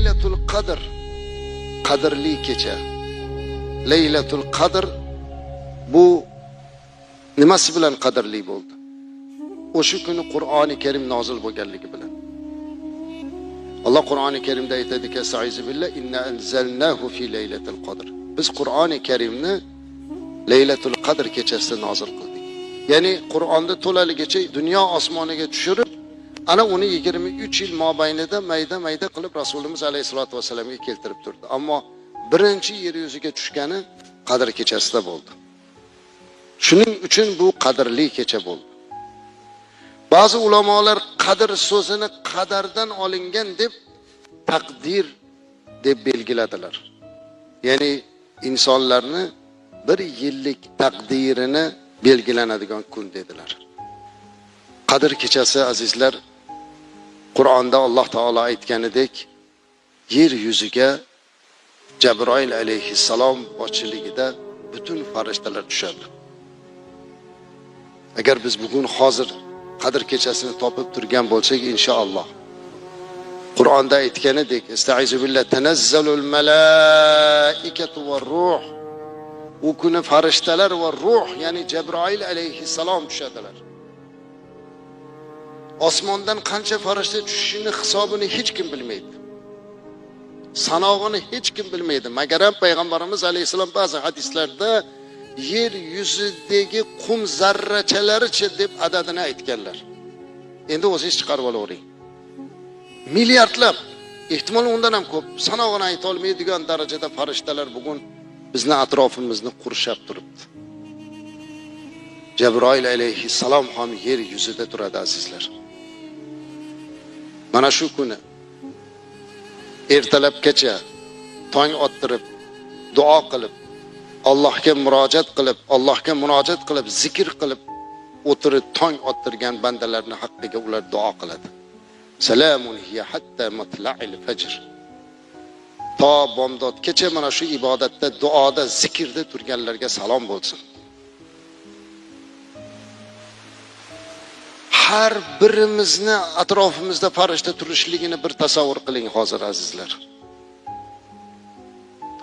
Leylatul Qadr, qadrli kecha. Leylatul Qadr bu nimasi bilan qadrli bo'ldi? O'sha kuni Qur'oni Karim nozil bo'lganligi bilan. Allah Qur'oni Karimda aytadiki: "Estaizu billah, inna anzalnahu fi Leylatul Qadr." Biz Qur'oni Karimni Leylatul Qadr kechasida nozil qildik. Ya'ni Qur'onda to'laligicha dunyo osmoniga tushirib, ana uni 23 yil mobaynida mayda qilib Rasulimiz alayhisolatu vasallamga keltirib turdi. Ammo birinchi yer yuziga tushgani Qadr kechasida bo'ldi. Shuning uchun bu qadrli kecha bo'ldi. Ba'zi ulamolar qadr so'zini qadardan olingan deb taqdir deb belgiladilar. Ya'ni insonlarni bir yillik taqdirini belgilanadigan kun dedilar. Qadr kechasi azizlar, Qur'onda Alloh taolo aytganidek, yer yuziga Jabroil alayhissalom boshchiligida butun farishtalar tushadi. Agar biz bugun hozir Qadr kechasini topib turgan bo'lsak, inshaalloh Qur'onda aytganidek, estaizu billah, tanazzalul malaikatu var ruh. U kuni farishtalar va ruh, ya'ni Jabroil alayhissalom tushadilar. Osmondan qancha farishta tushishini hisobini hech kim bilmaydi. Sanog'ini hech kim bilmaydi. Magaram payg'ambarimiz alayhissalom ba'zi hadislarda yer yuzidagi qum zarrachalaricha deb adadini aytganlar. Endi o'zingiz chiqarib olavering. Milliardlab, ehtimol undan ham ko'p, sanog'ini ayta olmaydigan darajada farishtalar bugun bizni atrofimizni qurshab turibdi. Jabroil alayhissalom ham yer yuzida turadi azizlar. Mana shu kuni ertalabgacha tong ottirib, duo qilib, Allohga murojaat qilib, zikr qilib o'tirib tong ottirgan bandalarning haqqiga ular duo qiladi. Salamun hiya hatta matla'il fajr. To bomdodgacha mana shu ibodatda, duoda, zikrda turganlarga salom bo'lsin. Har birimizni atrofimizda farishta turishligini bir tasavvur qiling hozir azizlar.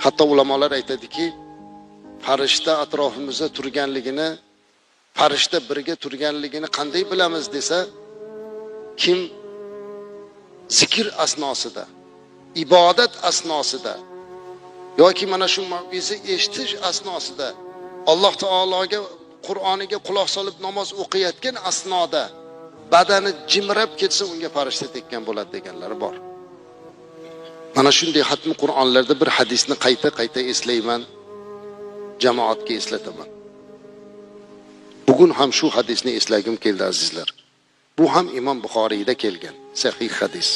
Hatto ulamolar aytadiki, farishta atrofimizda turganligini, farishta birga turganligini qanday bilamiz desa, kim zikr asnosida, ibodat asnosida yoki mana shu mav'iza eshitish asnosida Alloh taologa, Qur'oniga quloq solib namoz o'qiyotgan asnoda badani jimrab ketsa unga farishta tekkan bo'ladi deganlar bor. Mana shunday xatmi Qur'onlarda bir hadisni qayta eslayman, jamoatga eslataman. Bugun ham shu hadisni eslagim keldi azizlar. Bu ham Imom Buxoriyda kelgan sahih hadis.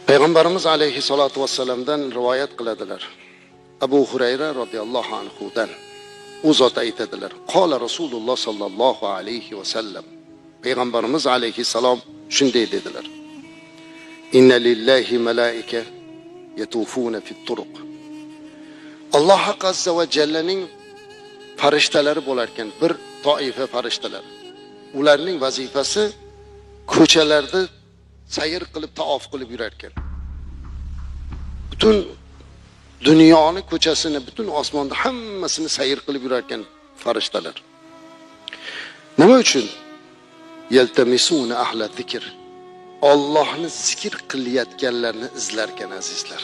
Payg'ambarimiz alayhisolatu vassalamdan rivoyat qiladilar. Abu Hurayra radhiyallohu anhu dan u zot aytadilar: "Qola Rasululloh sallallohu alayhi vasallam." Payg'ambarimiz alayhissalom shunday dedilar: "Inna lillahi malaika yatufuna fit turuq." Alloh azza va jallaning farishtalari bo'lar ekan, bir toifa farishtalar. Ularning vazifasi ko'chalarda sayr qilib, taof qilib yurar ekan. Butun dunyoni ko'chasini, butun osmonni hammasini sayr qilib yurar ekan farishtalar. Nima uchun? Yaltamisuna ahla zikr. Allohni zikr qilayotganlarni izlar ekan azizlar.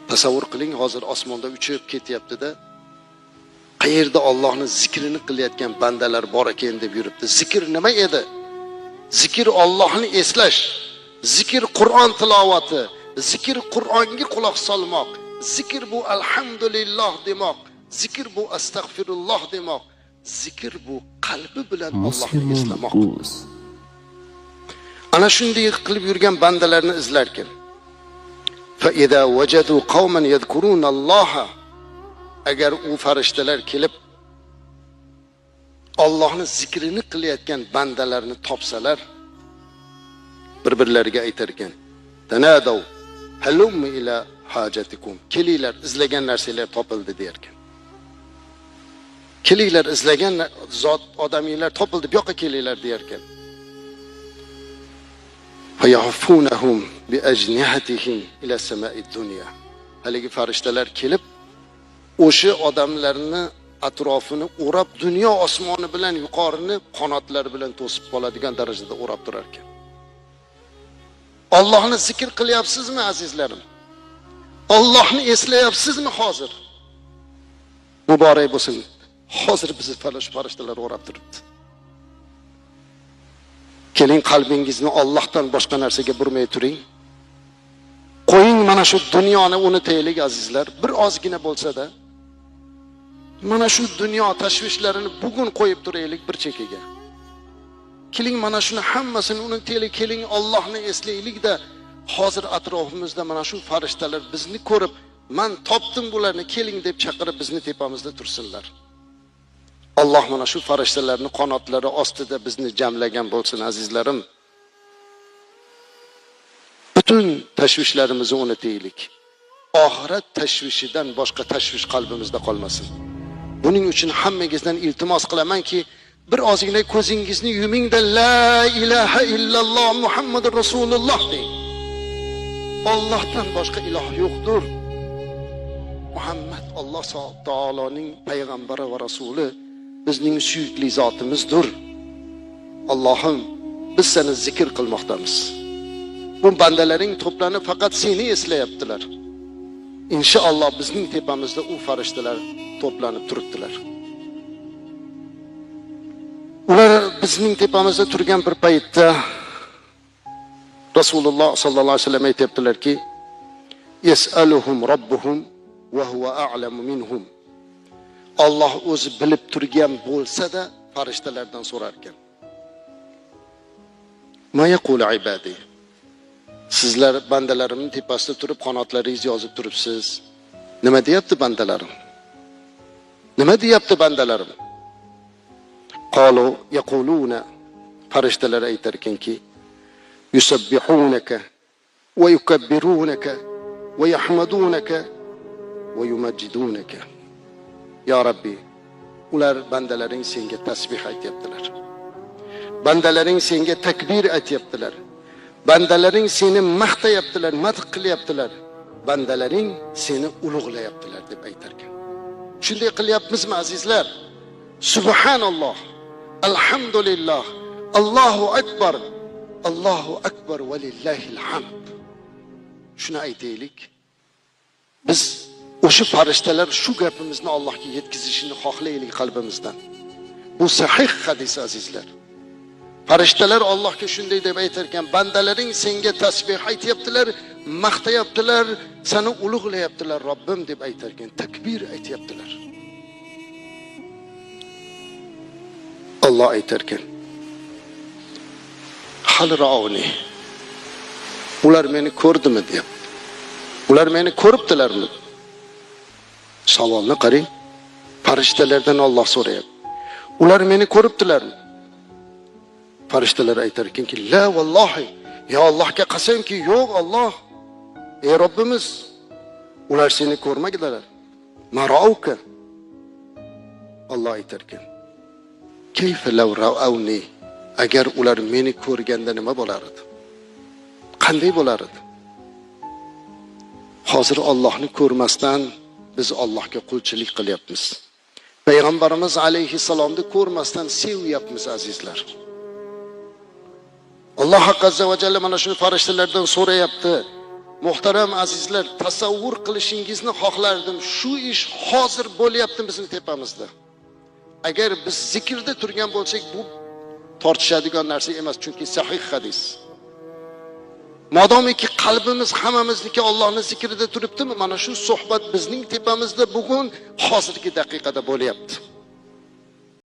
Tasavvur qiling, hozir osmonda uchib ketyapti-da, qayerda Allohni zikrini qilayotgan bandalar bor ekan deb yuribdi. Zikr nima edi? Zikr Allohni eslash, zikr Qur'on tilovati, zikr Qur'onga quloq solmoq, zikr bu alhamdulillah demoq, zikr bu astag'firulloh demoq, zikr bu qalbi bilan Allohni eslamoq. Ana shunday qilib yurgan bandalarni izlarkan. Fa idza wajadu qauman yadhkuruna Alloha, agar u farishtalar kelib Allohni zikrini qilayotgan bandalarni topsalar, bir-birlariga aytar ekan: "Tanadaw halum ila hajatikum." Kelinglar, izlagan narsalar topildi der ekan. Kelinglar, izlagan zot odaminglar topildi, bu yoqqa kelinglar der ekan. فَيَعْفُونَهُمْ بِأَجْنِحَتِهِمْ إِلَى سَمَاءِ الدُّنْيَا. Haligi farishtalar kelib, o'sha odamlarni atrofini o'rab, dunyo osmoni bilan yuqorini qanotlari bilan to'sib qoladigan darajada o'rab turar ekan. Allohni zikr qilyapsizmi azizlarim? Allohni eslayapsizmi hozir? Muborak bo'lsin. Hozir bizni farishtalar o'rab turibdi. Keling, qalbingizni Allohdan boshqa narsaga burmay turing. Qo'ying mana shu dunyoni unutaylik azizlar, bir ozgina bo'lsa-da. Mana shu dunyo tashvishlarini bugun qo'yib turaylik bir chekkaga. Keling, mana shuni hammasini unutaylik, keling Allohni eslaylik-da, hozir atrofimizda mana shu farishtalar bizni ko'rib, "Men topdim bularni, keling" deb chaqirib bizni tepamizda tursinlar. Alloh mana shu farishtalarni qanotlari ostida bizni jamlagan bo'lsin azizlarim. Butun tashvishlarimizni unutaylik. Oxirat tashvishidan boshqa tashvish qalbimizda qolmasin. Buning uchun hammangizdan iltimos qilamanki, bir ozgina ko'zingizni yuming-da la ilaha illalloh Muhammadur Rasululloh deng. Allohdan boshqa iloh yo'qdir. Muhammad Alloh taoloning payg'ambari va rasuli, bizning suyukli zotimizdir. Allohim, biz seni zikr qilmoqdamiz. Bu bandalaring to'planib faqat seni eslayaptilar. Inshaalloh bizning tepamizda u farishtalar to'planib turibdilar. Ular bizning tepamizda turgan bir paytda Rasululloh sallallohu alayhi vasallam aytibdilarki, "Yes'aluhum robbuhum va huwa a'lamu minhum." Alloh o'zi bilib turgan bo'lsa-da, farishtalardan so'rar ekan. "Ma yaqulu ibadi?" Sizlar bandalarimning tepasida turib qanotlaringizni yozib turibsiz. Nima deyapti bandalarim? Nima deyapti bandalarim? Qalu yaquluna, farishtalar aytar ekanki, yusabbihunaka va yukabbirunaka va yahmadunaka va yumajjidunaka. Ya Rabbi, ular bandalaring senga tasbih aytyaptilar. Bandalaring senga takbir aytyaptilar. Bandalaring seni maqtayaptilar, madh qilyaptilar. Bandalaring seni ulug'layaptilar deb aytar ekan. Shunday qilyapmizmi azizlar? Subhanalloh, alhamdulillah, Allohu akbar, Allohu akbar va lillahil hamd. Shuni aytaylik. Biz o'sha farishtalar shu gapimizni Allohga yetkazishini xohlaylik qalbimizdan. Bu sahih hadis azizlar. Farishtalar Allohga shunday deb aytar ekan, bandalaring senga tasbih aytyaptilar, maqtayaptilar, seni ulug'layaptilar Robbim deb aytar ekan, takbir aytyaptilar. Alloh aytar ekan, hal ra'uni. Ular meni ko'rdimi deyapti. Ular meni ko'ribdilarmi? Savolni qarang. Farishtalardan Alloh so'rayapti. Ular meni ko'ribdilarmi? Farishtalar aytar ekanki, la vallohi, ya Allohga qasamki, yo'q Alloh. Ey Robbimiz, ular seni ko'rmaganlar. Marauka. Alloh aytar ekan, kayfa law ra'awni, agar ular meni ko'rganda nima bo'lar edi? Qanday bo'lar edi? Hozir Allohni ko'rmasdan biz Allohga qulchilik qilyapmiz. Payg'ambarimiz alayhisalomni ko'rmasdan sevyapmiz azizlar. Alloh azza va jalla mana shu farishtalardan so'rayapti. Muhtaram azizlar, tasavvur qilishingizni xohlardim. Shu ish hozir bo'lyapti bizning tepamizda. Agar biz zikrda turgan bo'lsak, bu tortishadigan narsa emas, chunki sahih hadis. Modomiki qalbimiz hammamizniki Allohning zikrida turibdimi, mana shu suhbat bizning tepamizda bugun hozirgi daqiqada bo'lyapti.